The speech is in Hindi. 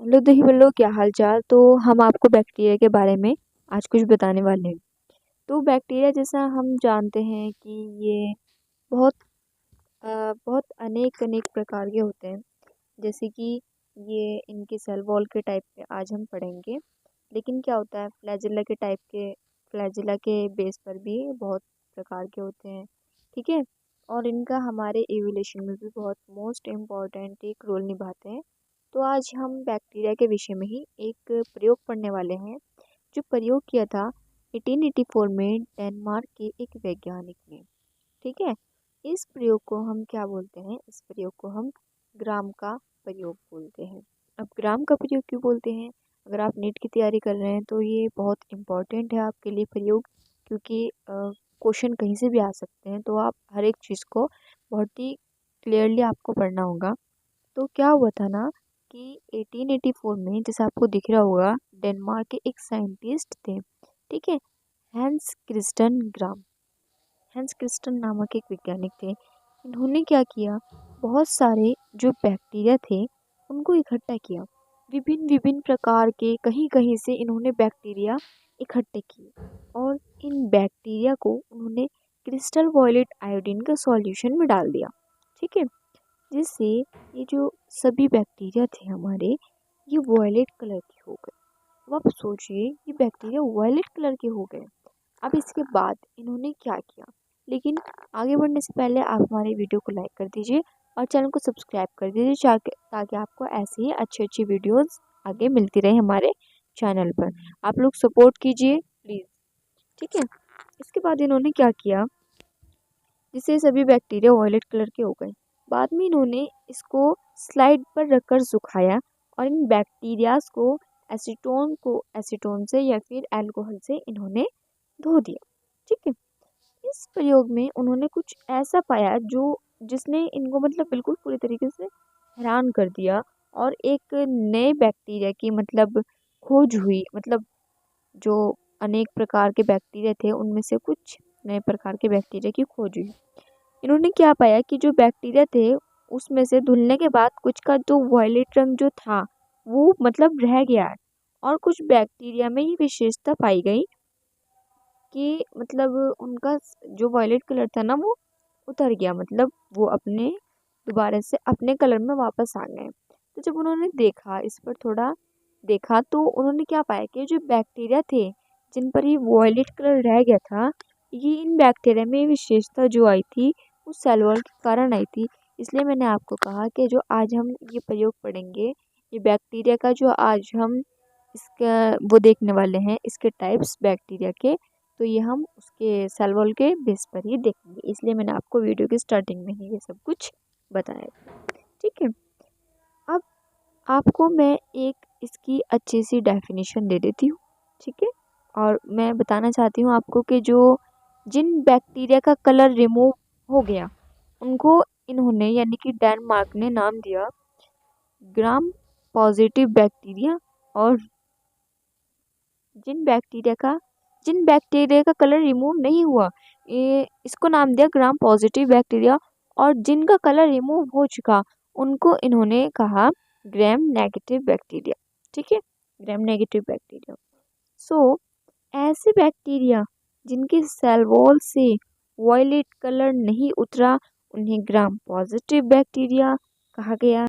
हेलो दही बल्लो, क्या हाल चाल। तो हम आपको बैक्टीरिया के बारे में आज कुछ बताने वाले हैं। तो बैक्टीरिया जैसा हम जानते हैं कि ये बहुत बहुत अनेक अनेक प्रकार के होते हैं। जैसे कि ये इनके सेल वॉल के टाइप पे आज हम पढ़ेंगे। लेकिन क्या होता है, फ्लैजिला के बेस पर भी बहुत प्रकार के होते हैं। ठीक है। और इनका हमारे एवोल्यूशन में भी बहुत मोस्ट इम्पॉर्टेंट एक रोल निभाते हैं। तो आज हम बैक्टीरिया के विषय में ही एक प्रयोग पढ़ने वाले हैं, जो प्रयोग किया था 1884 में डेनमार्क के एक वैज्ञानिक ने। ठीक है। इस प्रयोग को हम क्या बोलते हैं? इस प्रयोग को हम ग्राम का प्रयोग बोलते हैं। अब ग्राम का प्रयोग क्यों बोलते हैं? अगर आप नीट की तैयारी कर रहे हैं तो ये बहुत इम्पोर्टेंट है आपके लिए प्रयोग, क्योंकि क्वेश्चन कहीं से भी आ सकते हैं। तो आप हर एक चीज़ को बहुत ही क्लियरली आपको पढ़ना होगा। तो क्या हुआ था ना कि 1884 में, जैसे आपको दिख रहा होगा, डेनमार्क के एक साइंटिस्ट थे। ठीक है। Hans Christian Gram. Hans Christian नामक एक वैज्ञानिक थे। इन्होंने क्या किया, बहुत सारे जो बैक्टीरिया थे उनको इकट्ठा किया। विभिन्न विभिन्न प्रकार के कहीं कहीं से इन्होंने बैक्टीरिया इकट्ठे किए, और इन बैक्टीरिया को उन्होंने क्रिस्टल वॉयलेट आयोडीन का सॉल्यूशन में डाल दिया। ठीक है। जिससे ये जो सभी बैक्टीरिया थे हमारे, ये वॉयलेट कलर के हो गए। अब आप सोचिए, ये बैक्टीरिया वॉयलेट कलर के हो गए। अब इसके बाद इन्होंने क्या किया, लेकिन आगे बढ़ने से पहले आप हमारे वीडियो को लाइक कर दीजिए और चैनल को सब्सक्राइब कर दीजिए, ताकि आपको ऐसे ही अच्छी अच्छी वीडियोस आगे मिलती रहे हमारे चैनल पर। आप लोग सपोर्ट कीजिए प्लीज़। ठीक है। इसके बाद इन्होंने क्या किया, जिससे सभी बैक्टीरिया वॉयलेट कलर के हो गए। बाद में इन्होंने इसको स्लाइड पर रखकर सुखाया, और इन बैक्टीरियाज को एसीटोन से या फिर अल्कोहल से इन्होंने धो दिया। ठीक है। इस प्रयोग में उन्होंने कुछ ऐसा पाया जो जिसने इनको मतलब बिल्कुल पूरी तरीके से हैरान कर दिया, और एक नए बैक्टीरिया की मतलब खोज हुई। मतलब जो अनेक प्रकार के बैक्टीरिया थे उनमें से कुछ नए प्रकार के बैक्टीरिया की खोज हुई। इन्होंने क्या पाया कि जो बैक्टीरिया थे उसमें से धुलने के बाद कुछ का जो वॉयलेट रंग जो था वो मतलब रह गया है, और कुछ बैक्टीरिया में ही विशेषता पाई गई कि मतलब उनका जो वॉयलेट कलर था ना वो उतर गया, मतलब वो अपने दोबारा से अपने कलर में वापस आ गए। तो जब उन्होंने देखा, इस पर थोड़ा देखा, तो उन्होंने क्या पाया कि जो बैक्टीरिया थे जिन पर ये वॉयलेट कलर रह गया था, ये इन बैक्टीरिया में विशेषता जो आई थी उस सेल वॉल के कारण आई थी। इसलिए मैंने आपको कहा कि जो आज हम ये प्रयोग पढ़ेंगे, ये बैक्टीरिया का जो आज हम इसका वो देखने वाले हैं, इसके टाइप्स बैक्टीरिया के, तो ये हम उसके सेल वॉल के बेस पर ही देखेंगे। इसलिए मैंने आपको वीडियो की स्टार्टिंग में ही ये सब कुछ बताया। ठीक है। अब आपको मैं एक इसकी अच्छी सी डेफिनेशन दे देती हूँ। ठीक है। और मैं बताना चाहती हूँ आपको कि जिन बैक्टीरिया का कलर रिमूव हो गया उनको इन्होंने यानी कि डेनमार्क ने नाम दिया ग्राम पॉजिटिव बैक्टीरिया। और जिन बैक्टीरिया का कलर रिमूव नहीं हुआ, इसको नाम दिया ग्राम पॉजिटिव बैक्टीरिया। और जिनका कलर रिमूव हो चुका उनको इन्होंने कहा ग्राम नेगेटिव बैक्टीरिया। ठीक है। Gram negative bacteria. सो ऐसे बैक्टीरिया जिनके सेल वॉल से वॉयलेट कलर नहीं उतरा उन्हें ग्राम पॉजिटिव बैक्टीरिया कहा गया।